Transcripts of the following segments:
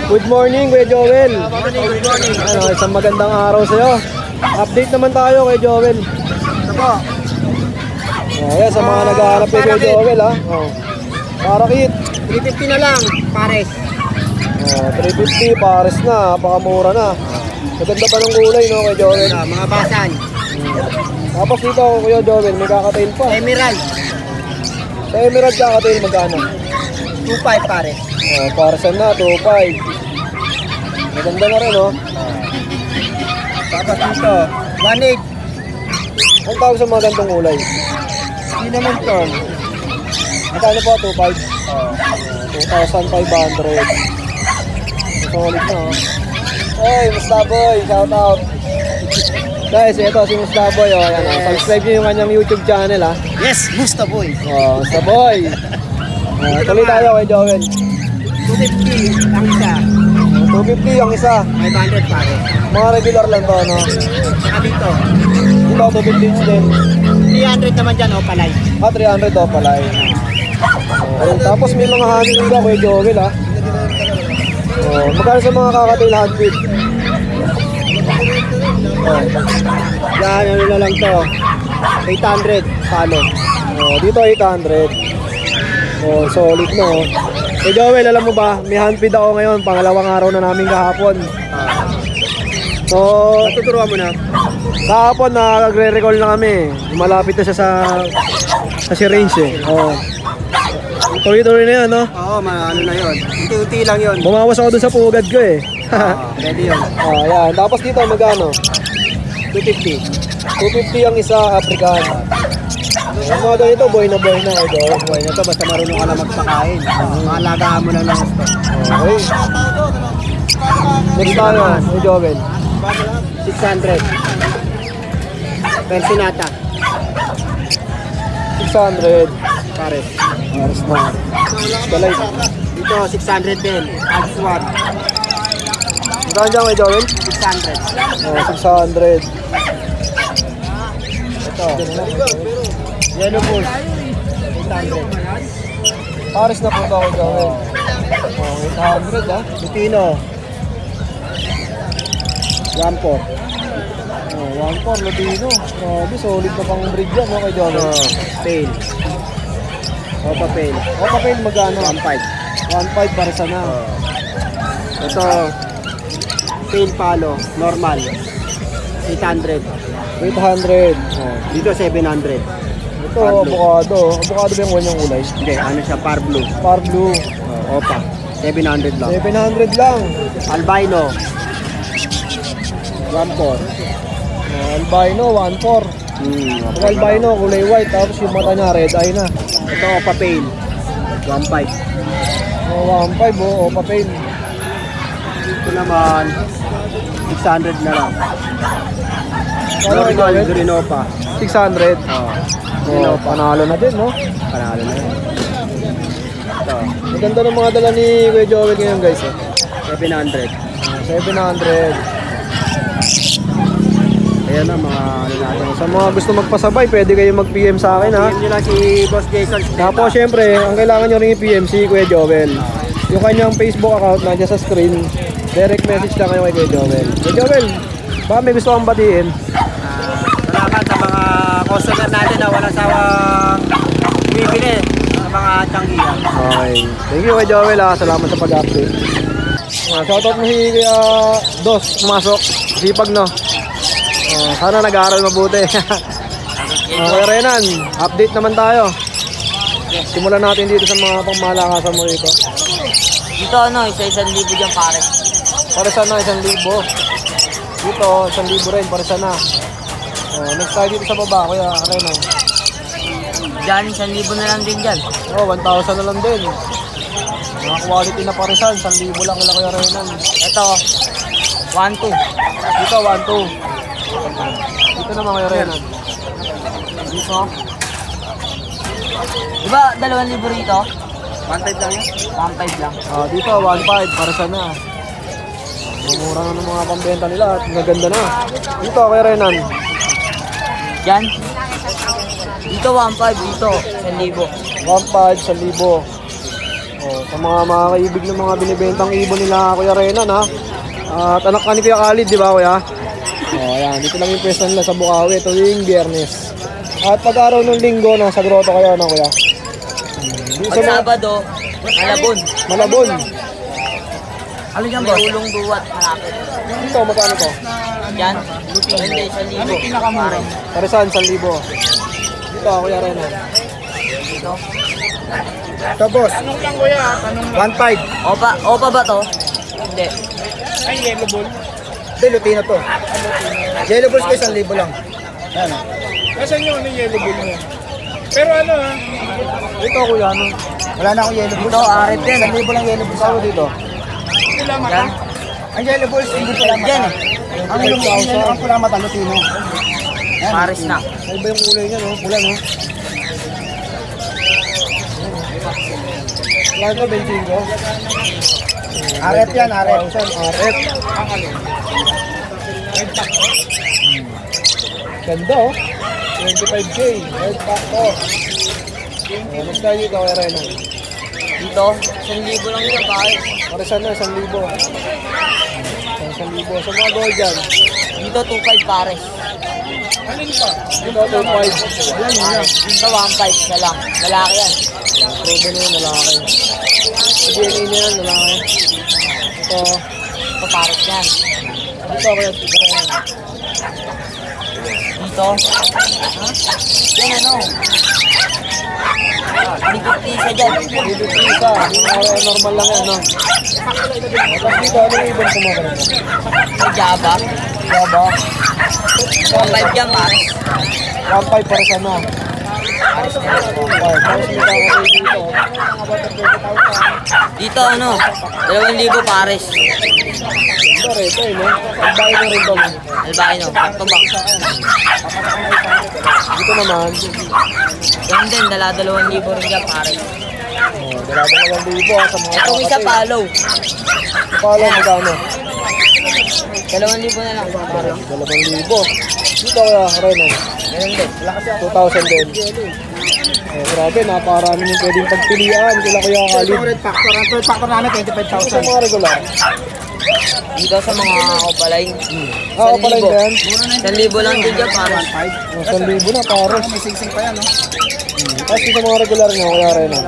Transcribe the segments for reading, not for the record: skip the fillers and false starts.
Good morning, Kuya Joel. Good morning. Ano, isang magandang araw sa'yo. Update naman tayo, Kuya Joel. Ito po. Ayan, sa mga naghahanap kay Kuya Joel, ha. Parakit. 350 na lang, pares. 350, pares na, pakamura na. Maganda pa ng kulay, no, Kuya Joel? Mga basan. Tapos dito, Kuya Joel, may kakatail pa. Emerald. Sa Emerald kakatail, magkano? 2.5 pares. Paresan na, 2.5. Maganda na rin, no? Tapos dito, 1.8. Ang tawag sa mga gantong kulay? Hindi naman to. Magkano po, 2.5? 2,500. Solid na, oh. Hey, Mustaboy, shout out. Guys, ito si Mustaboy, oh. Ayan, Yes. subscribe nyo yung kanyang YouTube channel, ha. Yes, gusto boy. Mustaboy. Tuloy tayo kay Joel. 250 ang isa. 250 ang isa. 500 pares. Mga regular lang to, no? Saka dito, Dito, 250 din. 300 naman dyan, palay. 300 daw pala, eh. Tapos may mga handfeed ka kay Joel, ha. Magkano sa mga kakatail handfeed? Yan, ano na lang to. 800 palo. Dito 800. Solid, no? Kay Joel, alam mo ba, may handfeed ako ngayon, pangalawang araw na namin kahapon. So, Tuturuan mo na. kahapon nagre-recall na kami. Malapit na siya sa syringe, eh. Tuloy-tuloy na yan, no? Oo, ano na yun. Unti-unti lang yun. Bumawas ako dun sa pugad ko, eh. Pwede yun. Ayan. Tapos dito, magkano? 250. 250 ang isa, African. Yung mga ganito, boy na, ito. Buhay na to, basta marunong ka na magpakain. Maalagaan mo lang ng gusto. Okay. Next tayo, kay Joel. 600. Persinata. 600. Pares. Pares na. Galay. Dito, 600 din. Agswat. Magkano dyan kay Joel? 600. 600. Ito. Yellow Bulls. 800. Pares na po ito kay Joel. 800, ha? Lutino. 1.4. 1.4 Lutino. Grabe, solid na pang breed yan, no, kay Joel? Pail. Opa Pail. Opa Pail, magkano? 1.5. 1.5 para sana. Ito, Pail Palo. Normal. 800. 800. Dito, 700. Ito, avocado. Avocado ba yung kanyang kulay? Hindi, ano siya, Par Blue. Par blue. Opa. 700 lang. 700 lang. Albino. 1.4. Albino, 1.4. Pag albino, kulay white. Tapos yung mata niya, red eye na. Ito, Opa Pail. 1.5. 1.5, Opa Pail. Ito naman, 600 na lang. Kaya kay Normal, Joel? Green Opa. 600. Panalo na din, no? Panalo na yun. Ito, Maganda ng mga dala ni Kuya Joel ngayon, guys. 700. 700. Ayan na, mga ano natin. Sa mga gusto magpasabay, pwede kayo mag-PM sa akin, ha? Tingnan nyo lang si Boss Jason. Tapos, syempre, ang kailangan nyo rin i-PM si Kuya Joel. Yung kanyang Facebook account nandiyan sa screen. Direct message lang kayo kay Kuya Joel. Kuya Joel, baka may gusto kang batiin? Salamat sa mga customer natin na walang sawang bibili sa mga tiyanggihan. Okay. Thank you Kuya Joel, ha. Salamat sa pag-update. Shoutout mo si Kuya Dos, pumasok. Sipag, no? Sana nag-aaral mabuti. Okay, Renan, update naman tayo. Simulan natin dito sa mga pangmalakasan mo dito. Dito ano, isa-1,000 dyan pare. Para sana 1,000. Dito, 1,000 rin, para sana. Next tayo dito sa baba, Kuya Renan. Dyan, 1,000 na lang din dyan. 1,000 na lang din. Mga quality na parisan, 1,000 lang kila Kuya Renan. Ito, 1,200. Dito, 1,200. Dito naman Kuya Renan. Dito. Diba, 2,000 rito? 1.5 lang yan? 1,500 lang. Dito, 1,500, para sana. Mumura na ng mga pambenta nila at maganda na. Dito, Kuya Renan. Dyan. Dito 1,500, dito 1,000. 1,500, 1,000. Sa mga kaibig ng mga binibentang ibon nila Kuya Renan ha. At anak ka ni Kuya Khalid, di ba Kuya? Ayan, dito lang yung pwesto nila sa Bukawi tuwing Biyernes. At pag-araw ng Linggo, nasa grotto kayo na Kuya. Pag Sabado, Malabon. Malabon. Alin yan, boss? May ulong duwat, malapit. Dito, magkano to? Yan, hindi, 1,000. Pare. Parisan, 1,000. Dito, Kuya Renan. Dito. Ito, boss. Tanong lang, kuya. Tanong lang. 1.5. Opa ba to? Hindi. Ay, yellow ball. Hindi, Lutino to. Yellow balls ko 1,000 lang. Ayan. Nasaan yung yellow bull mo? Pero ano ha? Dito, Kuya, ano? Wala na akong yellow balls. Ito, arit yan. 1,000 lang yellow balls. Saan dito? Pula mata? Yan. Ang yellow balls, hindi pula mata. Yan Ang yellow ang pula mata, Lutino. Yan, Paris na. Ano ba yung kulay niya, no? Pula, no? Wala na, 25. Aret yan, aret. Aret. Ang ano? Red pack. Ganda, oh. 25K. Red pack to. Mas tayo dito, Kuya Renan. Dito, 1,000 lang yan, pare. Parisan na, 1,000. 1,000. Sa mga gold dyan. Dito, 2,500 pares. Alin pa? Dito, 2,500. Yan, yan. Dito, 1,500 na lang. Lalaki yan. Proven na yun, lalaki. DNA na yan, lalaki. Ito. Ito, pares yan. Dito, Kuya Renan. Dito. Yan, ano? Ligit isa dyan. Dito, isa. Normal lang yan, no? Tapos dito, ano yung ibon kumakaroon mo? May Java. Java. 1,500 yan, pares. 1,500 para sa na. Pares na yan. 1,500. Tapos dito ako kayo dito. Dito, ano? 2,000 pares. Ganda rito, eh, no? Ang bahay na rin doon. Albay, no? Back to back. Dito naman. Yan din, 2,000 rin dyan, pares. Dala-dalang libo sa mga Itong isa, follow. Palo, magkano? 2,000 na lang, pares. 2,000. Dito kaya, Renan. Ganun din. 2,000 din. Grabe, napakarami yung pwedeng pagpilian. Kila Kuya Khalid. Red factor. Ang third factor namin, Dito sa 25,000. mga regular. Dito sa mga opaline. Ako pala yun yan. 1,000 lang din dyan, pares. 1,000 na, pares. May sing-sing pa yan, no? Tapos sa mga regular nyo, Kuya Renan.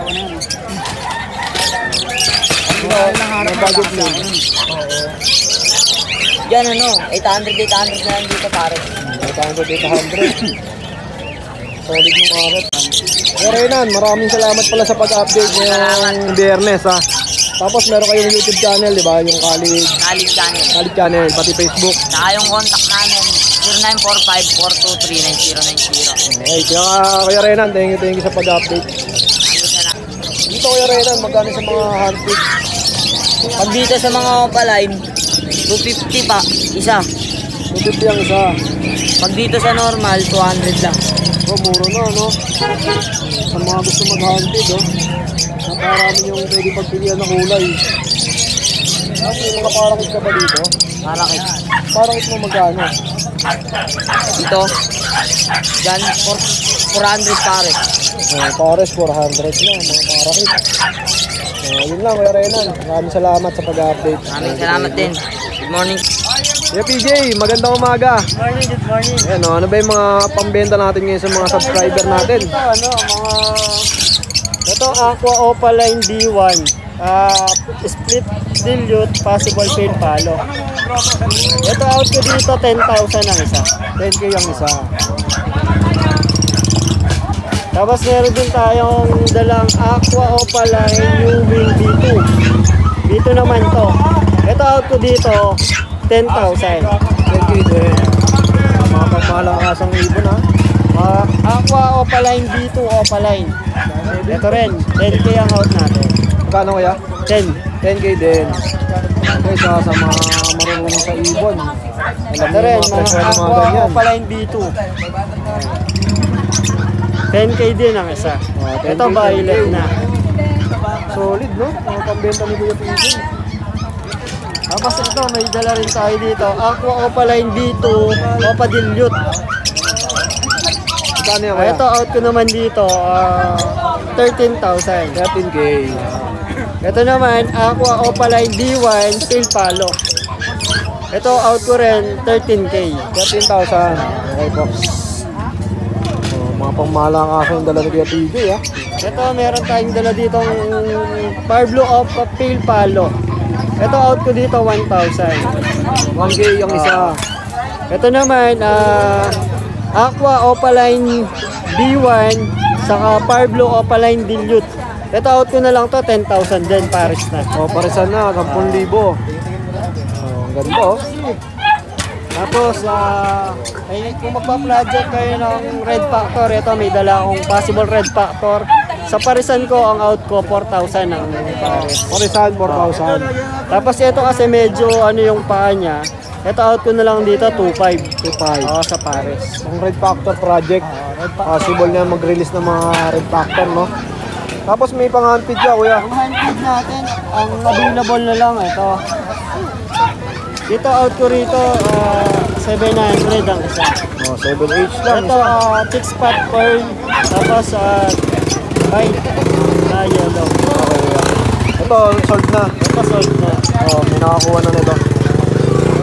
May budget na. Yan, ano? 800 na lang dito, pares. 800. Solid yung arat. Kuya Renan, maraming salamat pala sa pag-update ngayong Biyernes, ha. Tapos meron kayong YouTube channel, di ba? Yung Khalid Khalid Channel. channel, pati Facebook. Saka yung contact namin, 0945-423-9090. Okay, kaya Kuya Renan, thank you sa pag-update. Ayos na lang. Dito Kuya Renan, magkano sa mga handpick? Pag dito sa mga opaline, 250 pa, isa. 250 ang isa. Pag dito sa normal, 200 lang. Oh, muro na, no? Sa mga gusto mag-handpick, oh. Naparami yung pwede pagpilian ng kulay. Tapos yung mga parakit ka ba dito? Parakit. Parakit mo magkano? Dito, dyan, 400 pare. Pares, 400 na, mga parakit. Yun lang, Kuya Renan. Maraming salamat sa pag-update. Maraming salamat din. Good morning. Kuya PJ, magandang umaga. Good morning. Ayan, ano ba yung mga pambenta natin ngayon sa mga subscriber natin? Ito, Aqua Opaline D1. Split dilute, possible fail palo. Ito out ko dito, 10,000 ang isa. 10K ang isa. Tapos meron din tayong dalang Aqua Opaline New Wing B2. B2 naman to. Ito out ko dito, 10,000. 10K din. Mga pagmalakasang ibon, ha? Aqua Opaline B2 Opaline. Ito rin, 10K ang out natin. Magkano kaya? 10. 10K din. Okay, sa mga marunong sa ibon. Alam Ito mo rin, yung mga presyo ng mga Aqua ganyan. Opaline B2. 10K din ang isa. 10K Ito violet din. na. Solid, no? Mga pambenta ni Kuya PJ. Tapos ito, may dala rin tayo dito. Aqua Opaline B2 Opa Dilute. Magkano yan kaya? Ito out ko naman dito, 13,000. 13K. Ito naman, Aqua Opaline D1 Tail Palo. Ito out ko rin 13K. 13,000. Okay po. Mga pangmalang aso yung dala ni Kuya PJ ah. Ito meron tayong dala ditong Parblo of Tail Palo. Ito out ko dito 1,000. 1K yung isa. Ito naman, Aqua Opaline D1 saka Parblo Opaline Dilute. Ito out ko na lang to 10,000 din, pares na. O, parisan na, 10,000. Ang ganda oh. Tapos, kung magpa-project kayo ng Red Factor, ito may dala akong possible Red Factor. Sa parisan ko, ang out ko 4,000 ang pares. Parisan, 4,000. Tapos ito kasi medyo ano yung paa niya. Ito out ko na lang dito 2,500. 2,500. Oo, sa pares. Ang Red Factor project. Possible na mag-release ng mga Red Factor, no? Tapos may pang-handpid ka, kuya. Ang handpid natin, ang available na lang ito. Dito out ko rito 700 ang isa. Oh, 7H lang. Ito 6-pot pearl. Tapos white na yellow. Okay, kuya. Ito, sold na. Ito sold na. Oh, may nakakuha na nito.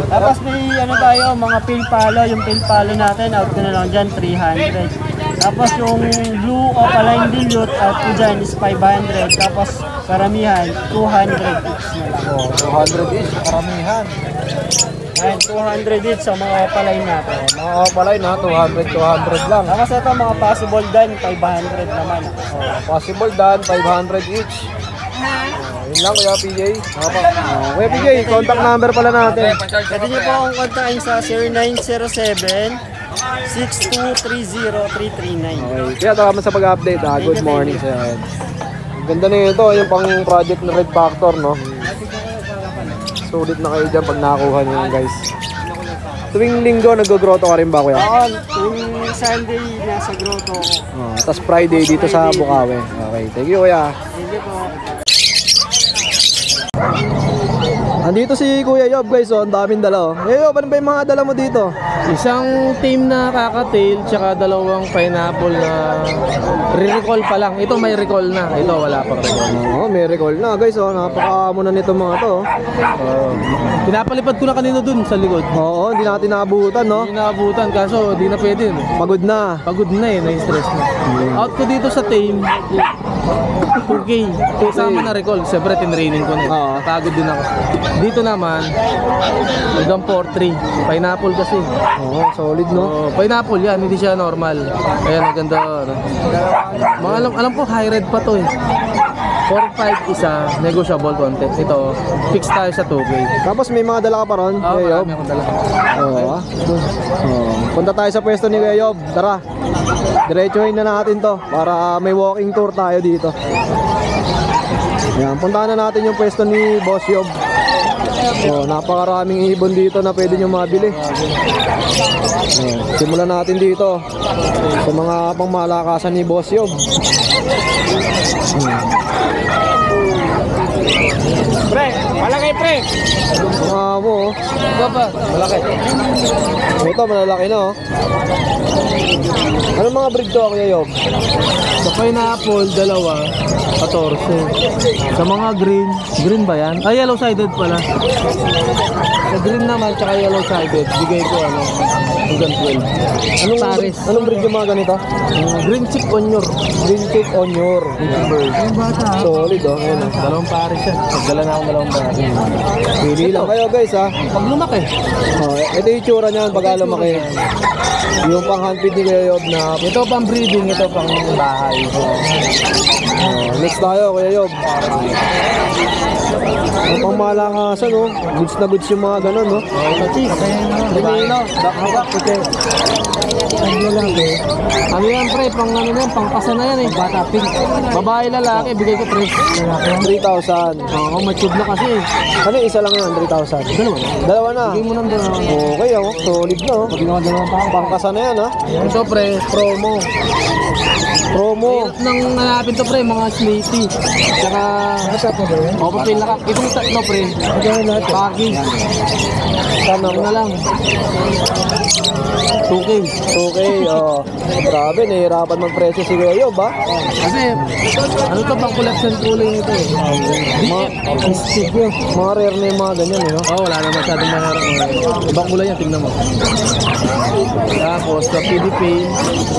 Tapos may ano tayo, mga pilpalo. Yung pilpalo natin, out ko na lang dyan, 300. Tapos yung blue Opaline Dilute, out ko dyan is 500. Tapos karamihan, 200 each na lang. Oh, 200 each, karamihan. Ayan, 200 each sa mga Opaline natin. Mga opaline ha, 200 lang. Tapos ito, mga possible dyan, 500 naman. Oh, possible dan, 500 each. Oh, yun lang kuya PJ. Kuya PJ, contact number pala natin. Pwede nyo po akong kontakin sa 0907-6230-339. Okay, kaya salamat sa pag-update ha. Good morning sa iyo. Ganda na ito, yung pang project na Red Factor, no? Sulit na kayo dyan pag nakakuha nyo yun, guys. Tuwing linggo, nag-groto ka rin ba, kuya? Oo, yung Sunday nasa grotto ko. Oh, tapos Friday dito sa Bukawi. Okay, thank you, kuya. Thank you po. Andito si Kuya Yob, guys, oh, ang daming dala, oh. Kuya Yob, ano ba yung mga dala mo dito? Isang team na kakatail, tsaka dalawang pineapple na re-recall pa lang. Ito may recall na, ito wala pa recall. Oo, may recall na, guys, oh. Napakaamo na nito mga to, oh. Pinapalipad ko na kanina dun sa likod. Oo, hindi natin naabutan, no? Hindi naabutan, kaso di na pwede. Pagod na. Pagod na eh, na-stress na. Out ko dito sa team, 2K. Kasama na recall, siyempre tinraining ko na eh. Oo. Pagod din ako. Dito naman, hanggang 4-3. Pineapple kasi. Oo, solid, no? Oh, pineapple yan, hindi siya normal. Ayan, maganda. Ano. Mga alam ko, high red pa to eh. 4-5 isa, negotiable konti. Ito, fix tayo sa 2K. Tapos may mga dala ka pa ron, Oo, Kuya Yob? marami akong dala. Oo, ah. Oo. Punta tayo sa pwesto ni Kuya Yob. Tara, diretsuhin na natin to para may walking tour tayo dito. Yan, puntahan na natin yung pwesto ni Boss Yob. So, napakaraming ibon dito na pwede nyo mabili. Ayan, simulan natin dito sa mga pangmalakasan ni Boss Yob. Pre, malaki pre. Mga mo, oh. Baba, malaki. Ito, malalaki na, oh. Anong mga breed to, Kuya Yob? Sa pineapple, dalawa, 14. Sa mga green, green ba yan? Ah, yellow-sided pala. Sa green naman, tsaka yellow-sided, bigay ko ano, hanggang 12. Anong breed yung mga ganito? Green chip conure. Green Cape Onyor. Yung bata. Solid, oh. Ayan, oh. Dalawang pares yan. Pagdala na akong dalawang pares. Pili lang kayo, guys, ha. Pag lumaki. Oh, ito yung itsura niyan pag lumaki. Yung pang handpid ni Kuya Yob na Ito pang breeding, ito pang bahay. next tayo, Kuya Yob. Ang pangmalakasan, no? Goods na goods yung mga ganun, no? Limino, dakawak, puti. Ano yan pre, pang ano yan, pang pasa na yan eh. Bata pink. Babae lalaki, bigay ko 3,000. Oo, mature na kasi eh. Ano, isa lang yan, 3,000. Dalawa na. Dalawa na. Bigay mo ng dalawa. Okay, oh. Solid na, oh. Pag ginawa dalawang pa. Pangkasa na yan, ha? Ito pre, promo. Promo. Hirap nang hanapin to pre, mga Smithy. Tsaka, Opa Pale na itong tatlo pre. Baggy. Sana Ano na lang. 2K. Okay, oh. Grabe, nahihirapan mag-presyo si Kuya Yob, ha? Kasi, ano to pang collection kulay nito eh. Mga rare na yung mga ganyan, eh, no? Oh, wala na masyadong maharap. Ibang kulay yan, tingnan mo. Tapos, sa PDP,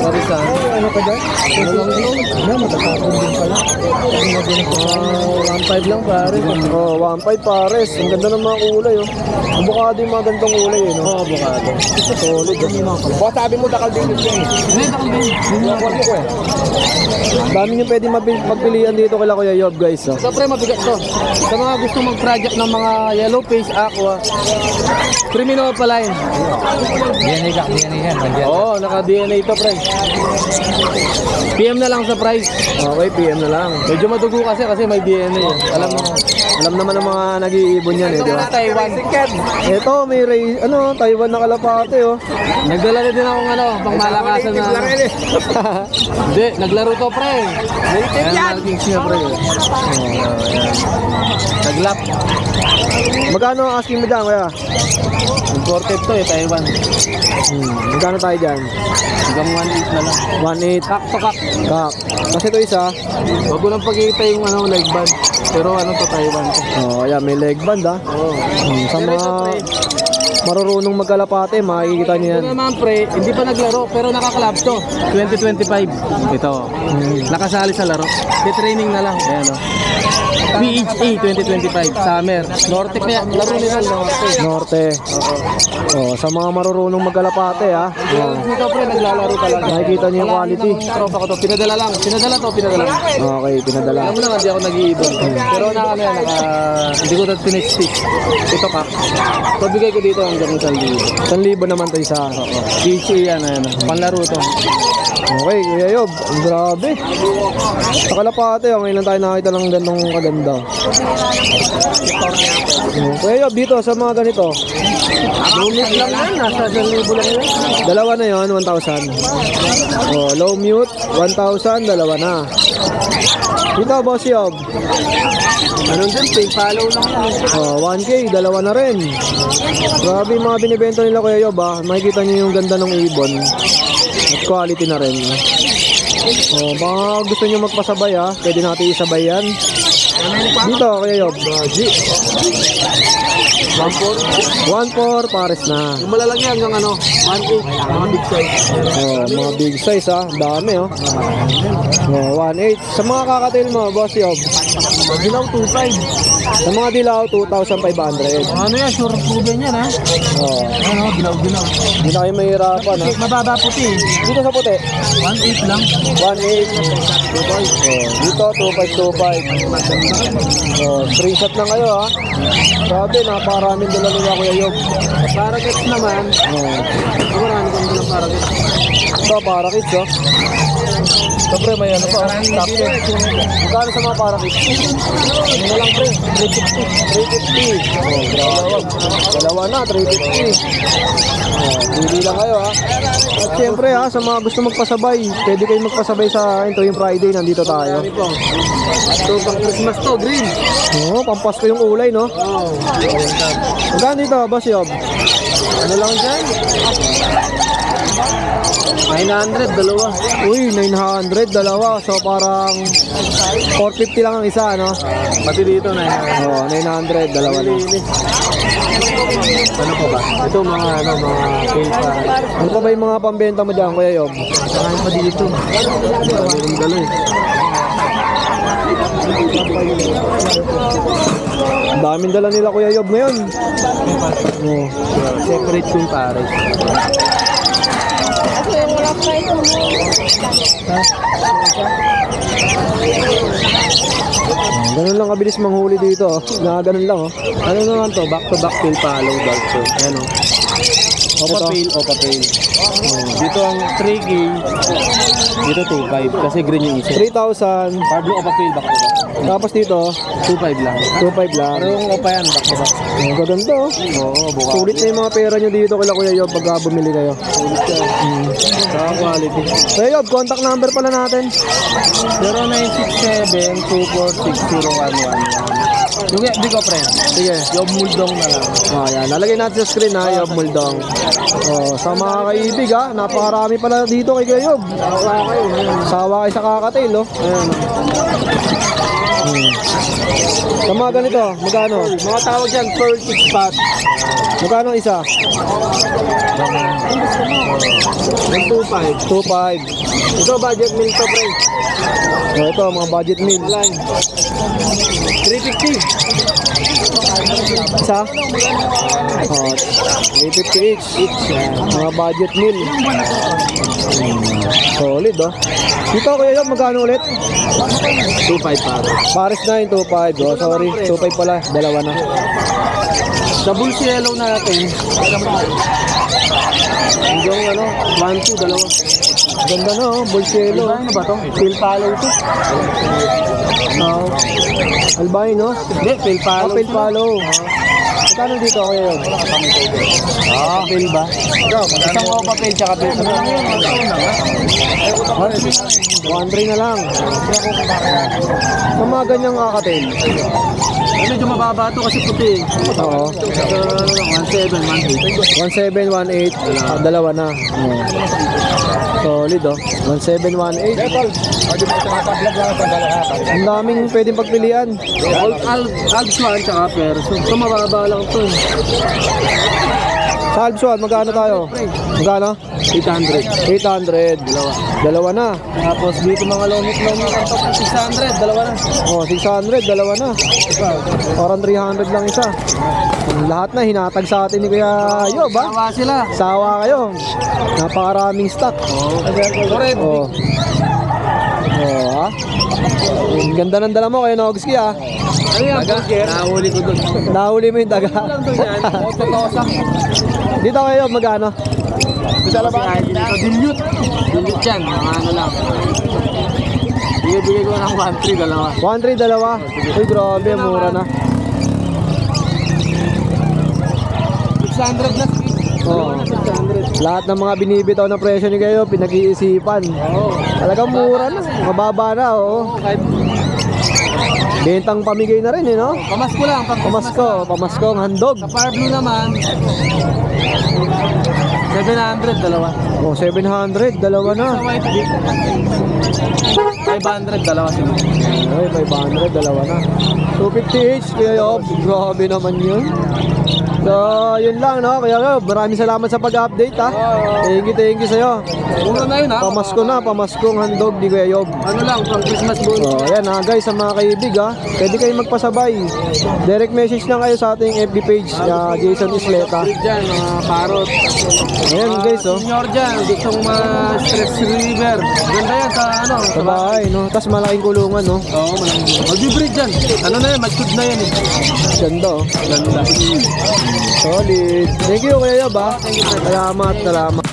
Marisan. Ano ka dyan? Ano lang ito? Ano, matatapon din pala. 1.5 lang pare. Oh, 1.5 pares. Ang ganda ng mga kulay, oh. Ang bukado yung mga gandang kulay, eh, no? Oo, avocado. Solid, oh. Baka sabi mo, dakal din yun, eh. Hindi, takal din. Dami nyo pwede magpilian dito kila Kuya Yob, guys, oh. So, pre, mabigat to. Sa mga gusto mag-project ng mga yellow face, aqua, criminal pala yun. DNA yan. Oo, naka-DNA to, pre. PM na lang sa price. Okay, PM na lang. Medyo madugo kasi may DNA. Alam mo. Alam naman ng mga nag-iibon yan, eh, Ito di ba? mga Taiwan. Ito, may Taiwan na kalapate, oh. Nagdala na din akong pang malakasan na. Hindi, naglaro to, pre. Ayan, markings niya, pre. Ayan. Naglap. Magkano ang asking mo dyan, Kuya? Imported to Taiwan. Magkano tayo dyan? Hanggang 1.8 na lang. 1.8. Kak to kak. Kak. Kasi ito isa. Huwag ko lang pag-iita yung leg band. Pero to Taiwan to. Oh, ayan, may leg band, ha. Oo. Sa Pero ito, mga pre. marurunong magkalapate, makikita niyo yan. Ito naman pre, hindi pa naglaro pero nakaklab to. 2025. Ito. Nakasali sa laro. Training na lang. Ayan o. PHA 2025 Summer. Norte kaya laro nila Norte. Norte. Oh, sa mga marurunong magkalapate, ha. Oh. Dito pre naglalaro talaga. Makikita niyo yung quality. Tropa ko to. Pinadala lang. Pinadala lang. Okay, pinadala. Alam mo naman, di ako nag-iibon. Pero hindi ko ito pinag-stick. Ito ka. So, bigay ko dito hanggang 1,000. 1,000 naman tayo isa. PHA yan. Panlaro to. Okay, Kuya Yob. Ang grabe. Sa kalapate, ngayon lang tayo nakita ng ganong kaganda. Kuya Yob, dito sa mga ganito. Low mute lang yan. Nasa 1,000 lang yan. Dalawa na yon 1,000. Oh, low mute, 1,000, dalawa na. Dito, Boss Yob. Anong dyan? Pay follow lang yan. Oh, 1K, dalawa na rin. Grabe yung mga binibenta nila, Kuya Yob, ha. Makikita niyo yung ganda ng ibon. At quality na rin. Oh, baka gusto niyo magpasabay, ha. Pwede natin isabay yan. Dito, Kuya Yob. G. 1.4 pares na. Yung malalaki hanggang 1.8. Mga big size. Oh, mga big size, ha. Dami, oh. Oh, 1.8. Sa mga kakatail mo, Boss Yob. Dilaw 2.5. Sa mga dilaw, 2,500. Ano yan? Sure proven yan ha? Oh, Dilaw. hindi na kayo mahirapan, ha. Mababa puti. Dito sa puti, 1.8 lang. 1.8. Oh, dito, 2,525. Oh, screenshot lang kayo, ha. Grabe, napakaraming dala nila, Kuya Yob. Parakeets naman. Oh, Marami kami ng parakeets. ito, parakits, oh. Siyempre, may ano pa, oh. Top 10. Magkano sa mga parakits? Ano lang, pre? 350. 350. Oh, grabe. Dalawa na, 350. Oh, pili lang kayo, ha. At siyempre, ha, sa mga gusto magpasabay, pwede kayong magpasabay sa tuwing Friday, nandito tayo. Marami po. Ito pang Christmas to, green. Oo, pampasko yung ulay, no? Oh. Magkano dito, Boss Yob? Ano lang dyan? 900, dalawa. Uy, 900, dalawa. So, parang 450 lang ang isa, no? Pati dito na yan. Oo, 900, dalawa na. Ano pa ba? Ito mga pay pa. Ano pa ba yung mga pambenta mo dyan, Kuya Yob? Sakain pa dito. Mayroong dalo eh. Ang daming dala nila, Kuya Yob, ngayon. Oo. Separate yung pare. Ganun lang kabilis manghuli dito, oh. Ganun lang, oh. Ano naman to? Back to back tail follow dog to. Ano? Opa pail. Dito ang 3K. Dito 2.5 kasi green yung isa. 3,000. Pablo opa pail back to back. Tapos dito, 2.5 lang. 2.5 lang. Parang opa yan, back to back. Ang gaganda oh. Oo, buka. Sulit na yung mga pera nyo dito kila Kuya Yob pagka bumili kayo. Sulit ka. Saka quality. Kuya Yob, contact number pala natin. 0967-246011. Yung FB ko, friend. Sige. Yob Muldong na lang. Ayan, lalagay natin sa screen ha, Yob Muldong. Oh, sa mga kaibig ha, napakarami pala dito kay Kuya Yob. Sawa kayo sa kakatail oh. Ayan. Sa mga ganito, magkano? Mga tawag dyan, pearl tick spot. Magkano isa? 2.5. 2.5. Ito, budget meal to, friend. Oh, ito, mga budget meal. 350. Isa? Oh, 350 each. Mga budget meal. Solid oh. Dito Kuya Yob, magkano ulit? 2.5 para. Paris na yung 2.5. Oh, sorry, 2.5 pala. Dalawa na. Sa bull yellow natin, yung ano, 1, 2, dalawa. Ganda na oh, Bolselo. Ano ba to? Phil Palo ito. Oh. Albino? Hindi, Phil Palo. Phil Palo. Magkano dito Kuya Yob? Phil ba? Isang opa Phil, tsaka Phil. 1.3 na lang. Sa mga ganyang kakatail. Medyo mababa to kasi puti. Oo. 1.7, 1.8. 1.7, 1.8. Dalawa na. Oh. Solid oh. 1.7, 1.8. Ang daming pwedeng pagpilian. Alps 1, tsaka Perso. Ito mababa lang to. Sa Alps 1, magkano tayo? Magkano? 800. 800. Dalawa na. Tapos dito mga lomit-lomit. 600, dalawa na. Oh, 600. Dalawa na. Parang 300 lang isa. Lahat na hinatag sa atin ni Kuya Yob ha? Sawa sila. Sawa kayo. Napakaraming stock. Correct. Oh. Oh, ha? Ang ganda ng dala mo kay Nogski ha. Ano yan, burger? Nahuli ko doon. Nahuli mo yung daga. Lang doon yan. Dito kayo, magkano? Sa labas. Dilute. Dilute yan. Mga ano lang. Bigay ko ng 1.3, dalawa. 1.3, dalawa. Uy, grabe, mura na. 600 na. Oh. Lahat ng mga binibitaw na presyo ni kayo, pinag-iisipan. Talagang mura na. Mababa na, oh. Bentang pamigay na rin, eh, no? Pamasko lang. Pamasko ang handog. Sa Fire Blue naman, 700, dalawa. Oh, 700, dalawa na. Sa White Beak, 500, dalawa sila. Ay, 500, dalawa na. 250 each, Kuya Yob. Grabe naman yun. So, yun lang, no? Kuya Yob, maraming salamat sa pag-update, ha? Thank you sa'yo. Mura na yun, ha? Pamaskong handog ni Kuya Yob. Ano lang, pang Christmas bonus. So, ayan ha, guys, sa mga kaibig, ha? Pwede kayong magpasabay. Direct message lang kayo sa ating FB page, Jason Isleta. Dyan, mga parot. Ayan, guys, oh. Senior dyan, gustong stress reliever. Ganda yan sa ano. Sa bahay, no? Tapos malaking kulungan, no? Oo, mag-breed dyan. Ano na yan, matud na yan eh. Ganda, oh. Ganda. Solid. Thank you, Kuya Yob, ha? Salamat.